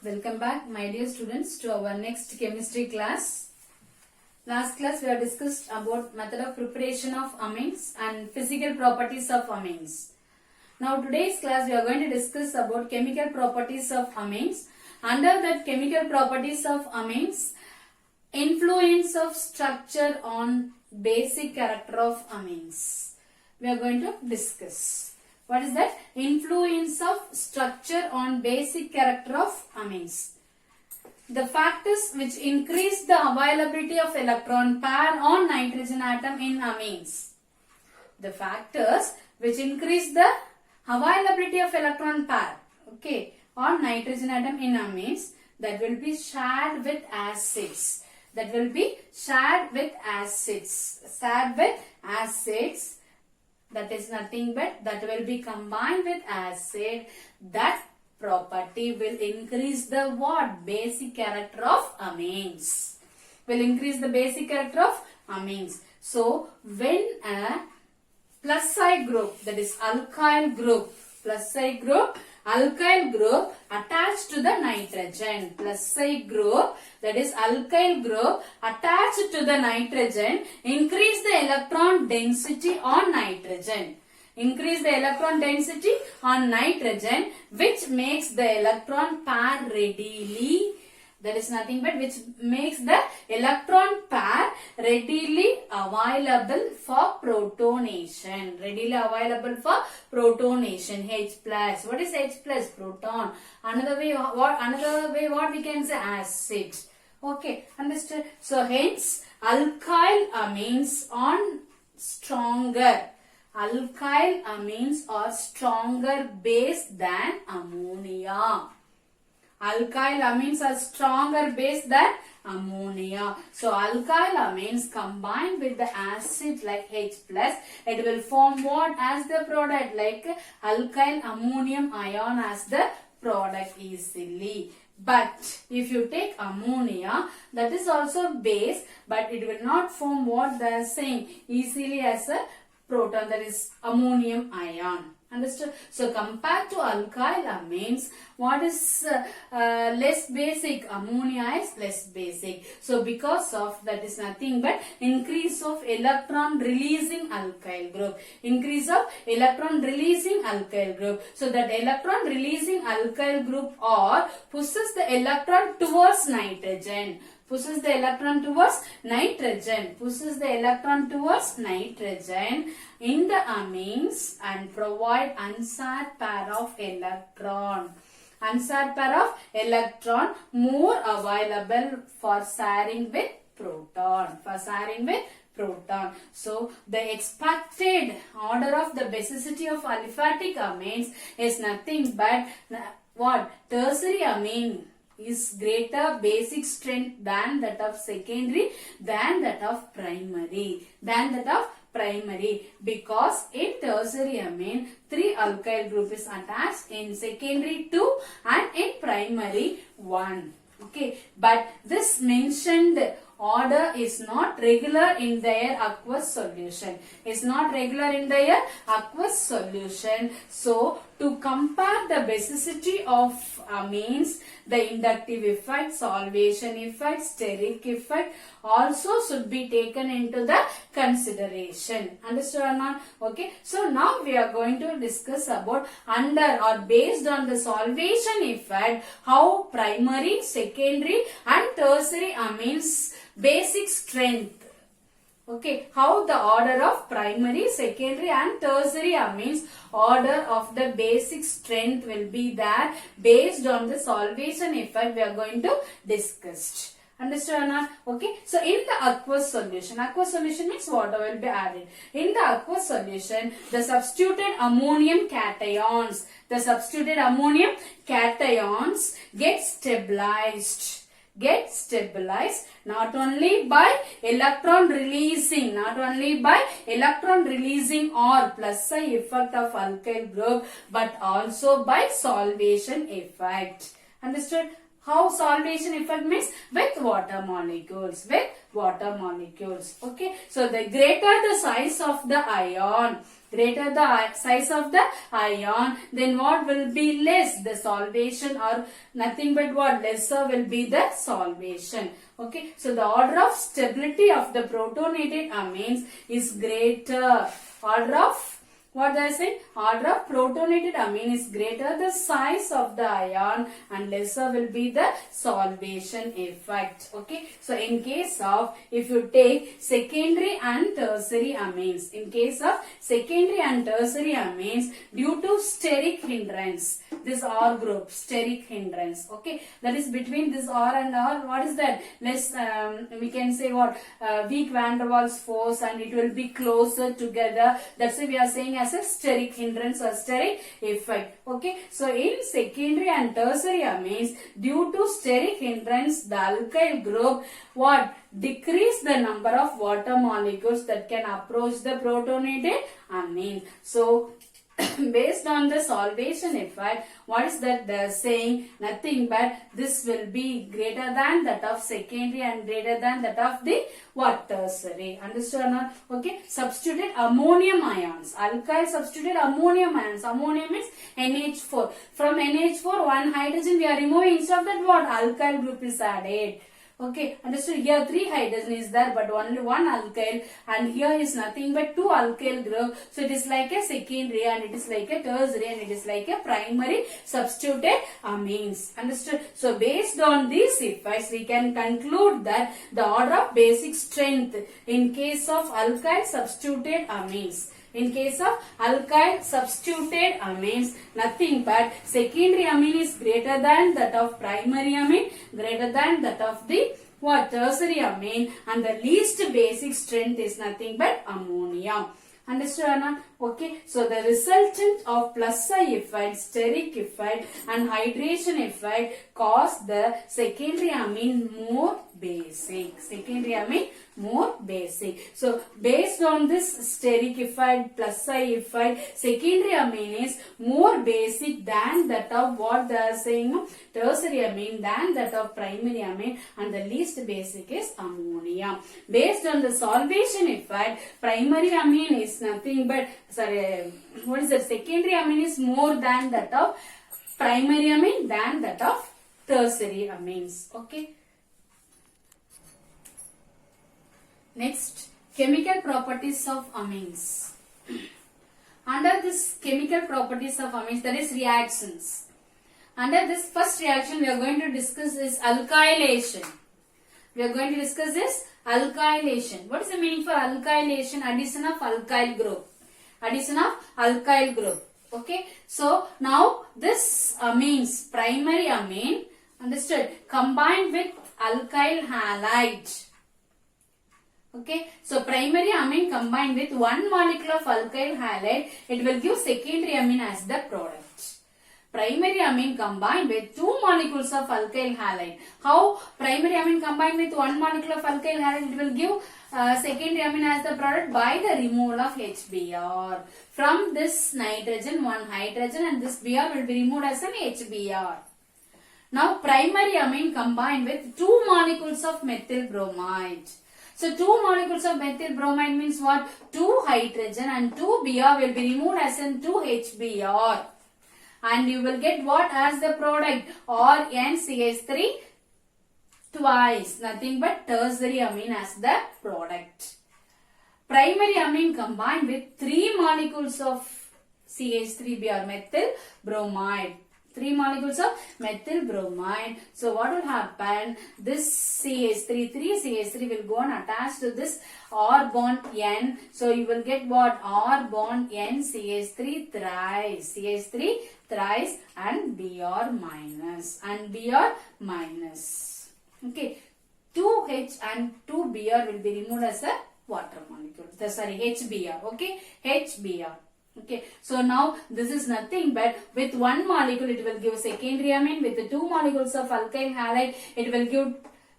Welcome back, my dear students, to our next chemistry class. Last class we have discussed about method of preparation of amines and physical properties of amines. Now today's class we are going to discuss about chemical properties of amines. Under that chemical properties of amines, influence of structure on basic character of amines. We are going to discuss. What is that? Influence of structure on basic character of amines. The factors which increase the availability of electron pair on nitrogen atom in amines. The factors which increase the availability of electron pair, okay, on nitrogen atom in amines, that will be shared with acids. That will be shared with acids. Shared with acids. That is nothing but that will be combined with acid. That property will increase the what? Basic character of amines. Will increase the basic character of amines. So, when a plus side group, that is alkyl group, plus side group, alkyl group attached to the nitrogen, plus side group, that is alkyl group attached to the nitrogen, increase the electron density on nitrogen. Increase the electron density on nitrogen, which makes the electron pair readily, that is nothing but which makes the electron pair readily available for protonation. Readily available for protonation. H plus. What is H plus? Proton. Another way what we can say? Acid. Okay, understood. So hence alkyl amines on stronger. Alkyl amines are stronger base than ammonia. Alkyl amines are stronger base than ammonia. So alkyl amines combined with the acid like H plus, it will form what as the product, like alkyl ammonium ion as the product easily. But if you take ammonia, that is also base, but it will not form what they are saying easily as a proton, that is ammonium ion. Understood? So compared to alkyl amines, what is less basic? Ammonia is less basic. So because of that is nothing but increase of electron releasing alkyl group. Increase of electron releasing alkyl group. So that electron releasing alkyl group or pushes the electron towards nitrogen. Pushes the electron towards nitrogen. Pushes the electron towards nitrogen in the amines and provide unshared pair of electron. Unshared pair of electron more available for sharing with proton. For sharing with proton. So, the expected order of the basicity of aliphatic amines is nothing but what? Tertiary amine is greater basic strength than that of secondary, than that of primary, because in tertiary amine 3 alkyl group is attached, in secondary 2 and in primary 1. Okay, but this mentioned order is not regular in their aqueous solution. Is not regular in their aqueous solution. So, to compare the basicity of amines, the inductive effect, solvation effect, steric effect also should be taken into the consideration. Understood or not? Okay. So, now we are going to discuss about under or based on the solvation effect, how primary, secondary and tertiary amines basic strength. Okay, how the order of primary, secondary and tertiary amines, order of the basic strength will be there based on the solvation effect we are going to discuss. Understood or not? Okay, so in the aqueous solution means water will be added. In the aqueous solution, the substituted ammonium cations, get stabilized not only by electron releasing or plus side effect of alkyl group, but also by solvation effect. Understood? How solvation effect means? With water molecules. With water molecules. Okay. So the greater the size of the ion, greater the size of the ion, then what will be less? The solvation, or nothing but what? Lesser will be the solvation. Okay. So the order of stability of the protonated amines is greater. Order of, what I say? Order of protonated amine is greater the size of the ion and lesser will be the solvation effect. Okay. So in case of, if you take secondary and tertiary amines, in case of secondary and tertiary amines, due to steric hindrance, this R group, steric hindrance. Okay. That is between this R and R. What is that? Less, we can say what? Weak van der Waals force, and it will be closer together. That's why we are saying as a steric hindrance or steric effect. Okay. So in secondary and tertiary amines, due to steric hindrance, the alkyl group what? Decrease the number of water molecules that can approach the protonated amine. So based on the solvation effect, what is that they are saying? Nothing but this will be greater than that of secondary and greater than that of the what? Tertiary. Understood or not? Okay. Substituted ammonium ions. Alkyl substituted ammonium ions. Ammonium means NH4. From NH4, one hydrogen we are removing. Instead of that, what? Alkyl group is added. Okay, understood? Here 3 hydrogen is there, but only 1 alkyl, and here is nothing but 2 alkyl group. So it is like a secondary, and it is like a tertiary, and it is like a primary substituted amines. Understood? So based on these effects, we can conclude that the order of basic strength in case of alkyl substituted amines. In case of alkyl substituted amines, nothing but secondary amine is greater than that of primary amine, greater than that of the what? Tertiary amine, and the least basic strength is nothing but ammonia. Understood or not? Okay. So the resultant of plus I effect, steric effect and hydration effect cause the secondary amine more basic. Secondary amine more basic. So based on this steric effect, plus I effect, secondary amine is more basic than that of what they are saying, tertiary amine, than that of primary amine, and the least basic is ammonia. Based on the solvation effect, primary amine is nothing but, what is that? Secondary amine is more than that of primary amine than that of tertiary amines. Okay. Next, chemical properties of amines. Under this chemical properties of amines, that is reactions. Under this first reaction, we are going to discuss is alkylation. We are going to discuss this alkylation. What is the meaning for alkylation? Addition of alkyl group. Addition of alkyl group. Okay. So now this amines, primary amine, understood, combined with alkyl halide. Okay. So primary amine combined with one molecule of alkyl halide, it will give secondary amine as the product. Primary amine combined with 2 molecules of alkyl halide. How primary amine combined with 1 molecule of alkyl halide, it will give secondary amine as the product by the removal of HBr. From this nitrogen, 1 hydrogen, and this Br will be removed as an HBr. Now primary amine combined with 2 molecules of methyl bromide. So 2 molecules of methyl bromide means what? 2 hydrogen and 2 Br will be removed as in 2 HBr. And you will get what as the product? RnCH3 twice. Nothing but tertiary amine as the product. Primary amine combined with 3 molecules of CH3Br, methyl bromide. 3 molecules of methyl bromide. So what will happen? This CH3, 3 CH3 will go and attach to this R bond N. So you will get what? R bond N CH3 thrice. CH3 thrice and Br minus. And Br minus. Okay. 2H and 2Br will be removed as a water molecule. Sorry, HBr. Okay. HBr. Okay, so now this is nothing but with 1 molecule it will give secondary amine, with the 2 molecules of alkyl halide it will give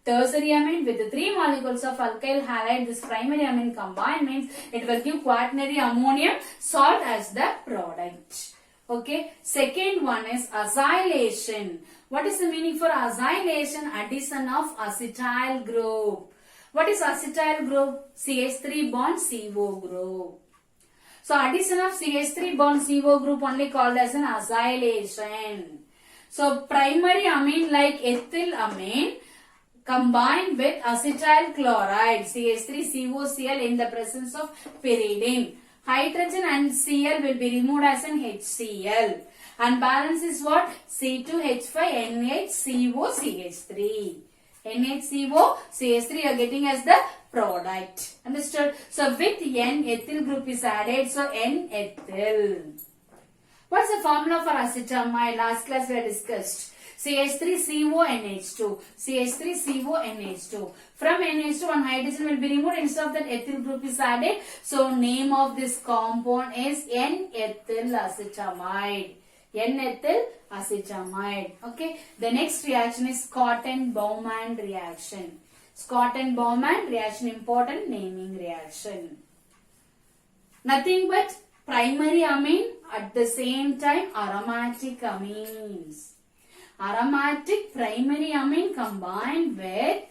tertiary amine, with the 3 molecules of alkyl halide this primary amine combined means it will give quaternary ammonium salt as the product. Okay. Second one is acylation. What is the meaning for acylation? Addition of acetyl group. What is acetyl group? CH3 bond CO group. So addition of CH3 bond CO group only called as an acylation. So primary amine like ethyl amine combined with acetyl chloride CH3COCl in the presence of pyridine. Hydrogen and Cl will be removed as an HCl. And balance is what? C2H5NHCOCH3. NHCOCH3 you are getting as the product. Understood? So with N, ethyl group is added. So N-ethyl. What's the formula for acetamide? Last class we have discussed. CH3CONH2. CH3CONH2. From NH2, one hydrogen will be removed. Instead of that, ethyl group is added. So name of this compound is N-ethyl acetamide. N-ethyl acetamide. Okay. The next reaction is Scott-Bowman reaction. Scott-Bowman reaction, important naming reaction. Nothing but primary amine at the same time aromatic amines. Aromatic primary amine combined with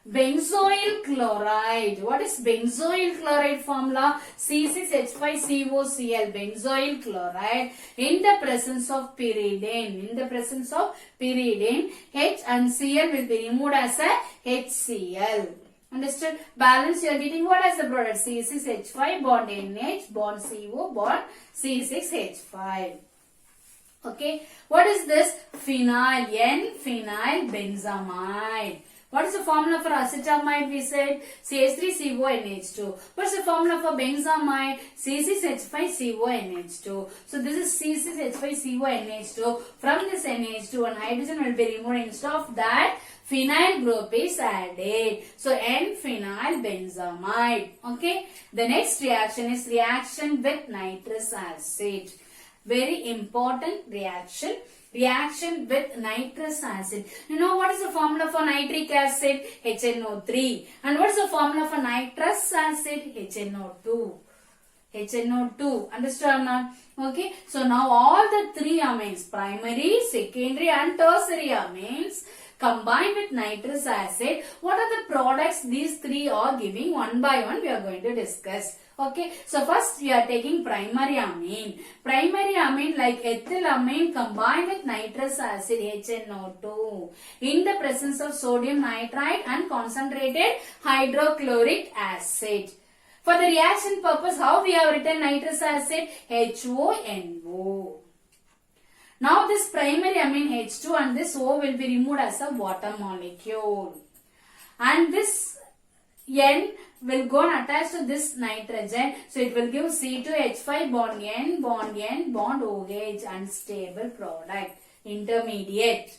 benzoyl chloride. What is benzoyl chloride formula? C6H5COCl. Benzoyl chloride in the presence of pyridine. H and Cl will be removed as a HCl. Understood? Balance you are getting what as the product? C6H5 bond NH bond CO bond C6H5. Okay. What is this? Phenyl. N-phenyl benzamide. What is the formula for acetamide? We said CH3CONH2. What is the formula for benzamide? C6H5CONH2. So this is C6H5CONH2. From this NH2, one hydrogen will be removed. Instead of that, phenyl group is added. So N-phenyl benzamide. Okay. The next reaction is reaction with nitrous acid. Very important reaction. Reaction with nitrous acid. You know what is the formula for nitric acid? HNO3. And what is the formula for nitrous acid? HNO2. HNO2. Understand or not? Okay. So now all the three amines, primary, secondary and tertiary amines combined with nitrous acid. What are the products these three are giving? One by one we are going to discuss. Okay, so first we are taking primary amine. Primary amine like ethylamine combined with nitrous acid HNO2 in the presence of sodium nitrite and concentrated hydrochloric acid. For the reaction purpose, how we have written nitrous acid? HONO. Now this primary amine H2 and this O will be removed as a water molecule. And this N will go and attach to this nitrogen. So it will give C2H5 bond N bond OH, unstable product, intermediate.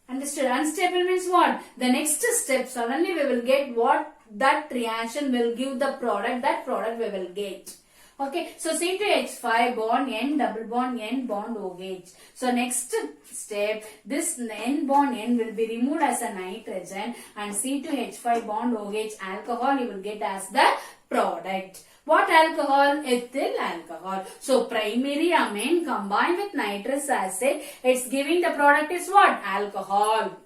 Understood? Unstable means what? The next step, suddenly we will get what that reaction will give the product, that product we will get. Okay, so C2H5 bond N double bond N bond OH. So next step, this N bond N will be removed as a nitrogen and C2H5 bond OH alcohol you will get as the product. What alcohol? Ethyl alcohol. So primary amine combined with nitrous acid, it's giving the product is what? Alcohol.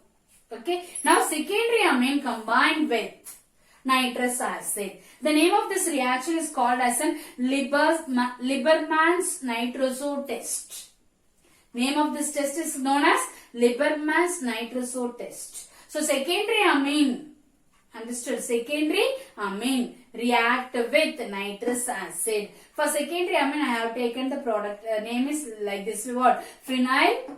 Okay, now secondary amine combined with nitrous acid. The name of this reaction is called as an Lieberman's nitroso test. Name of this test is known as Lieberman's nitroso test. So secondary amine, understood? Secondary amine react with nitrous acid. For secondary amine, I have taken the product name is like this. What? Phenyl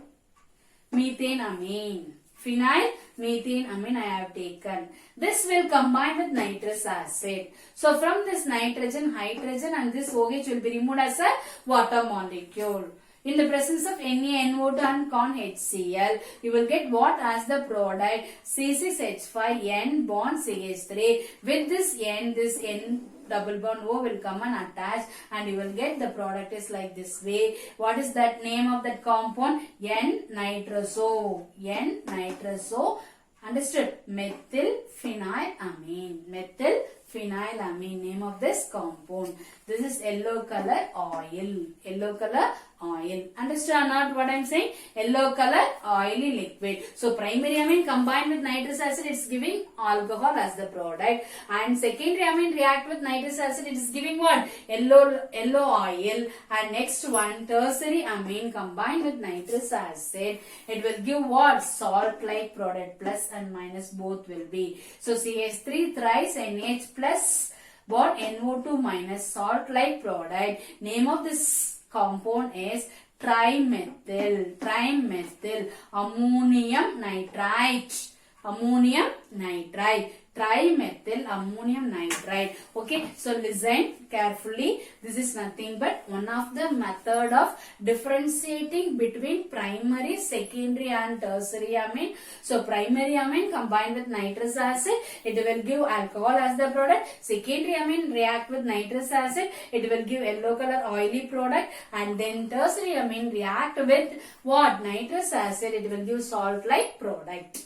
methanamine. Phenyl methanamine I have taken. This will combine with nitrous acid. So from this nitrogen, hydrogen and this OH will be removed as a water molecule. In the presence of NaNO2 and HCl, you will get what as the product? C6H5N bond CH3. With this N double bond O will come and attach and you will get the product is like this way. What is that name of that compound? N-nitroso. N-nitroso. Understood? Methyl phenylamine. Methyl Diphenylamine, name of this compound. This is yellow color oil. Yellow color oil. Understand not what I am saying? Yellow color oily liquid. So primary amine combined with nitrous acid, it's giving alcohol as the product. And secondary amine react with nitrous acid, it is giving what? Yellow oil. And next one, tertiary amine combined with nitrous acid, it will give what? Salt like product. Plus and minus both will be. So CH3 thrice NH plus bond NO2 minus salt like product. Name of this compound is trimethyl ammonium nitrite. Trimethyl ammonium nitrite. Okay, so listen carefully. This is nothing but one of the method of differentiating between primary, secondary and tertiary amine. So primary amine combined with nitrous acid, it will give alcohol as the product. Secondary amine react with nitrous acid, it will give yellow color oily product. And then tertiary amine react with what? Nitrous acid, it will give salt like product.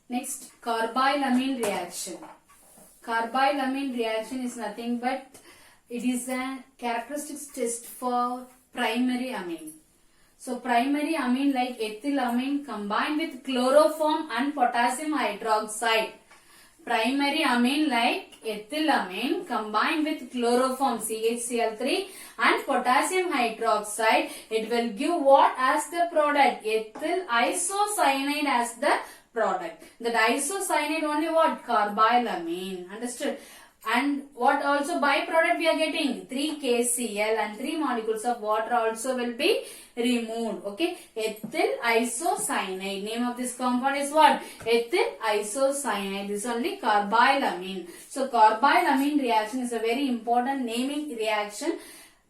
Next, carbylamine reaction. Carbylamine reaction is nothing but it is a characteristics test for primary amine. So primary amine like ethylamine combined with chloroform and potassium hydroxide. Primary amine like ethylamine combined with chloroform CHCl3 and potassium hydroxide, it will give what as the product? Ethyl isocyanide as the product. That isocyanide only what? Carbylamine. Understood? And what also byproduct we are getting? 3KCl and 3 molecules of water also will be removed. Okay. Ethyl isocyanide. Name of this compound is what? Ethyl isocyanide. This is only carbylamine. So carbylamine reaction is a very important naming reaction.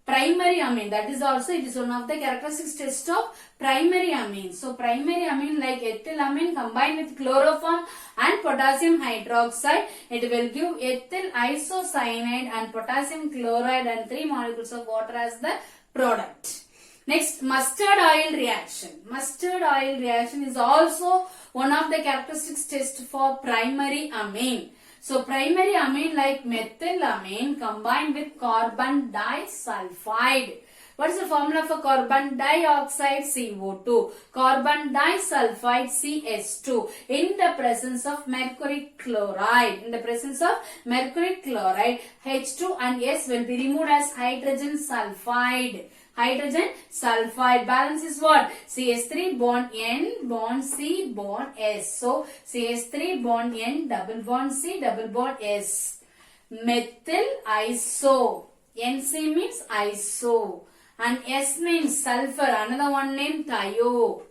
Primary amine, that is also it is one of the characteristics test of primary amine. So primary amine like ethylamine combined with chloroform and potassium hydroxide, it will give ethyl isocyanide and potassium chloride and 3 molecules of water as the product. Next, mustard oil reaction. Mustard oil reaction is also one of the characteristics test for primary amine. So primary amine like methylamine combined with carbon disulfide. What is the formula for carbon dioxide? CO2. Carbon disulfide CH2 in the presence of mercury chloride. In the presence of mercury chloride, H2 and S will be removed as hydrogen sulfide. Hydrogen sulfide. Balance is what? CH3 bond N bond C bond S. So CH3 bond N double bond C double bond S. Methyl iso. NC means iso. And S means sulfur. Another one name thio.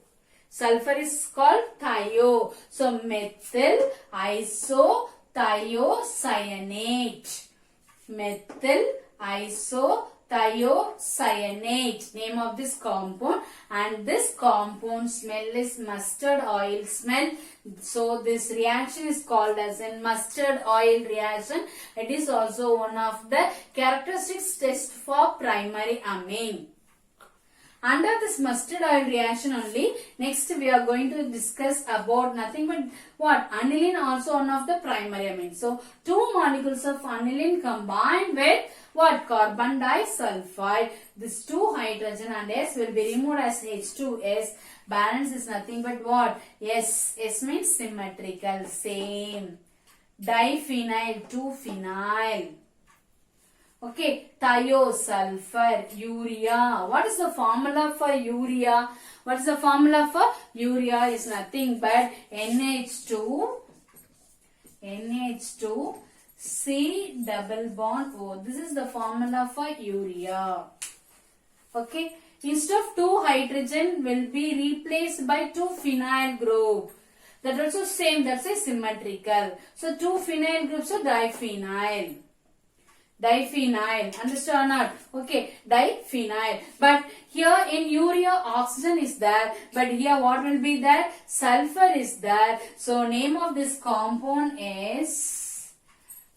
Sulfur is called thio. So methyl iso thiocyanate. Methyl iso thiocyanate, name of this compound, and this compound smell is mustard oil smell. So this reaction is called as a mustard oil reaction. It is also one of the characteristics test for primary amine. Under this mustard oil reaction only, next we are going to discuss about nothing but what? Aniline, also one of the primary amine. So 2 molecules of aniline combined with what? Carbon disulfide. This 2 hydrogen and S will be removed as H2S. Balance is nothing but what? S. S means symmetrical, same. Diphenyl, 2 phenyl. Okay, thiosulfur, urea. What is the formula for urea? What is the formula for urea? Is nothing but NH2, C double bond O. This is the formula for urea. Okay, instead of 2 hydrogen will be replaced by 2 phenyl group. That also same, that's a symmetrical. So 2 phenyl groups, so diphenyl. Diphenyl, understood or not? Okay, diphenyl. But here in urea oxygen is there, but here what will be there? Sulfur is there. So name of this compound is,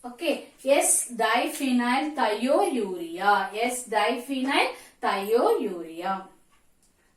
okay, S-diphenyl thiourea. S-diphenyl thiourea.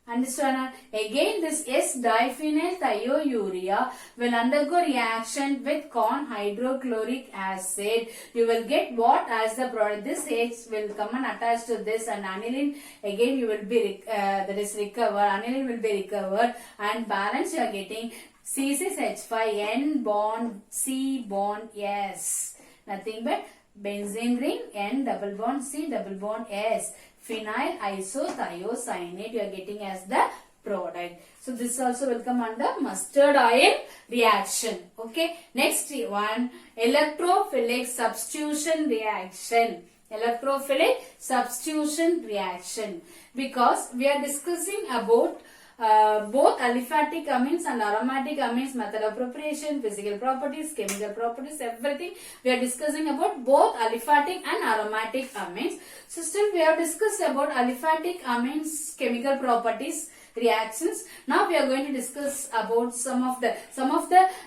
Understand? Again, this S-diphenyl thiourea will undergo reaction with corn hydrochloric acid. You will get what as the product? This H will come and attach to this, and aniline again you will be that is recovered. Aniline will be recovered, and balance you are getting C6H5 N bond C bond S. Nothing but benzene ring N double bond C double bond S. Phenyl isothiocyanate you are getting as the product. So this also will come under mustard oil reaction. Okay. Next one, electrophilic substitution reaction. Electrophilic substitution reaction. Because we are discussing about both aliphatic amines and aromatic amines, method of preparation, physical properties, chemical properties, everything. We are discussing about both aliphatic and aromatic amines. So still we have discussed about aliphatic amines, chemical properties, reactions. Now we are going to discuss about some of the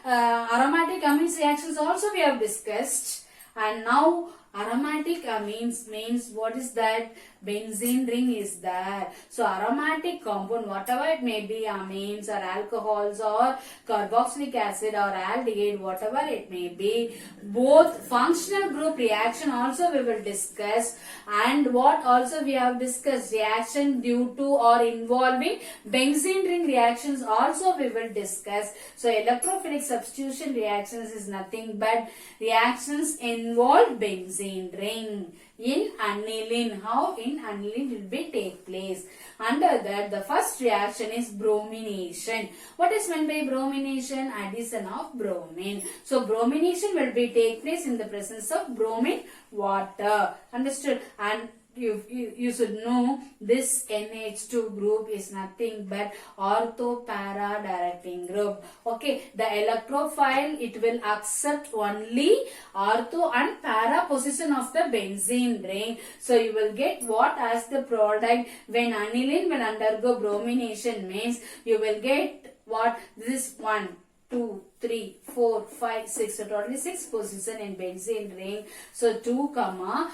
aromatic amines reactions also we have discussed. And now aromatic amines means what is that? Benzene ring is there. So aromatic compound, whatever it may be, amines or alcohols or carboxylic acid or aldehyde, whatever it may be, both functional group reaction also we will discuss. And what also we have discussed, reaction due to or involving benzene ring reactions also we will discuss. So electrophilic substitution reactions is nothing but reactions involve benzene ring in aniline. How in aniline will be take place? Under that, the first reaction is bromination. What is meant by bromination? Addition of bromine. So bromination will be take place in the presence of bromine water. Understood? And you should know this NH2 group is nothing but ortho-para directing group. Okay, the electrophile, it will accept only ortho and para position of the benzene ring. So you will get what as the product when aniline will undergo bromination means you will get what? This 1, 2, 3, 4, 5, 6. So totally 6 position in benzene ring. So 2, 4,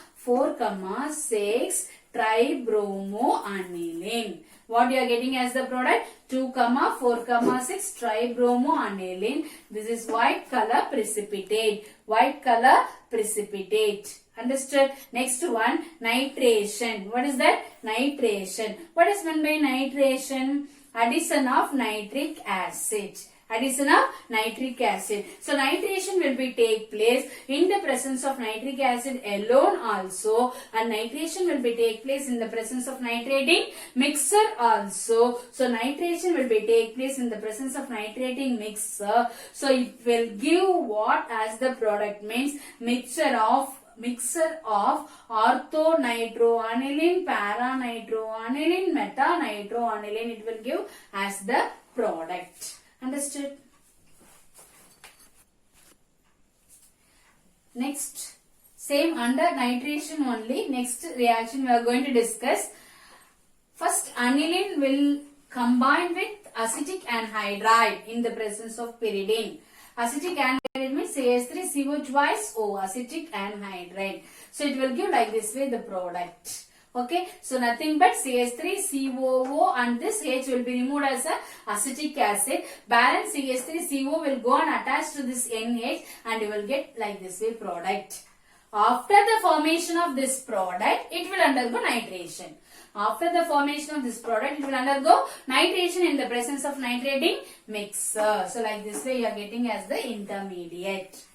6 tribromoaniline. What you are getting as the product? 2, 4, 6 tribromoaniline. This is white color precipitate. White color precipitate. Understood? Next one, nitration. What is that? Nitration. What is meant by nitration? Addition of nitric acid. Addition of nitric acid. So nitration will be take place in the presence of nitric acid alone also, and nitration will be take place in the presence of nitrating mixture also. So nitration will be take place in the presence of nitrating mixture. So it will give what as the product means mixture of orthonitroaniline, paranitroaniline, metanitroaniline. It will give as the product. Understood? Next, same under nitration only. Next reaction we are going to discuss. First, aniline will combine with acetic anhydride in the presence of pyridine. Acetic anhydride means CH3CO twice O, acetic anhydride. So it will give like this way the product. Okay, so nothing but CH3COO and this H will be removed as a acetic acid. Balance CH3CO will go and attach to this NH and you will get like this way product. After the formation of this product, it will undergo nitration. After the formation of this product, it will undergo nitration in the presence of nitrating mixer. So like this way you are getting as the intermediate.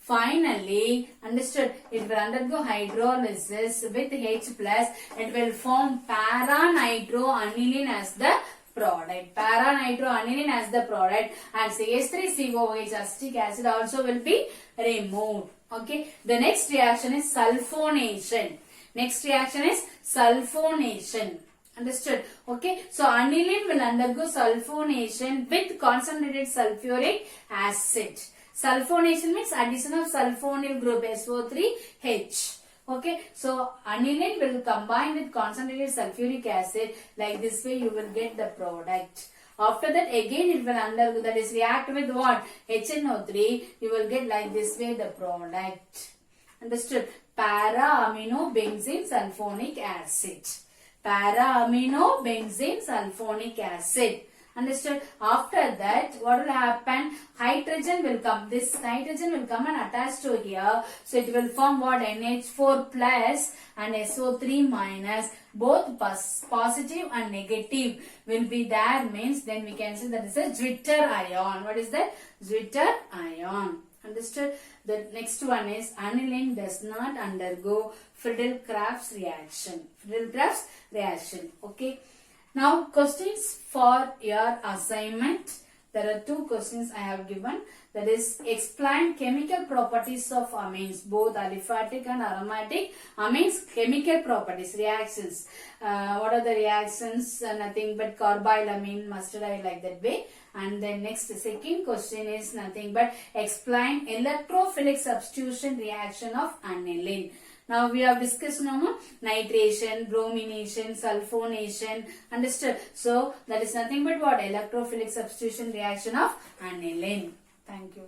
Finally, understood, it will undergo hydrolysis with H+. It will form paranitroaniline as the product. Paranitroaniline as the product, and CH3COOH acetic acid also will be removed. Okay. The next reaction is sulfonation. Next reaction is sulfonation. Understood? Okay. So aniline will undergo sulfonation with concentrated sulfuric acid. Sulfonation means addition of sulfonyl group SO3H. Okay, so aniline will combine with concentrated sulfuric acid. Like this way you will get the product. After that again it will undergo, that is react with what? HNO3. You will get like this way the product. Understood? Para-aminobenzene sulfonic acid. para-aminobenzene sulfonic acid. Understood? After that, what will happen? Hydrogen will come. This hydrogen will come and attach to here. So it will form what? NH4 plus and SO3 minus. Both positive and negative will be there. Means then we can say that is a Zwitter ion. What is that? Zwitter ion. Understood? The next one is aniline does not undergo Friedel-Crafts reaction. Friedel-Crafts reaction. Okay. Now questions for your assignment. There are two questions I have given. That is, explain chemical properties of amines, both aliphatic and aromatic amines. Chemical properties, reactions. What are the reactions? Nothing but carbylamine, mustard, like that way. And then next, second question is nothing but explain electrophilic substitution reaction of aniline. Now we have discussed nitration, bromination, sulfonation. Understood? So that is nothing but what? Electrophilic substitution reaction of aniline. Thank you.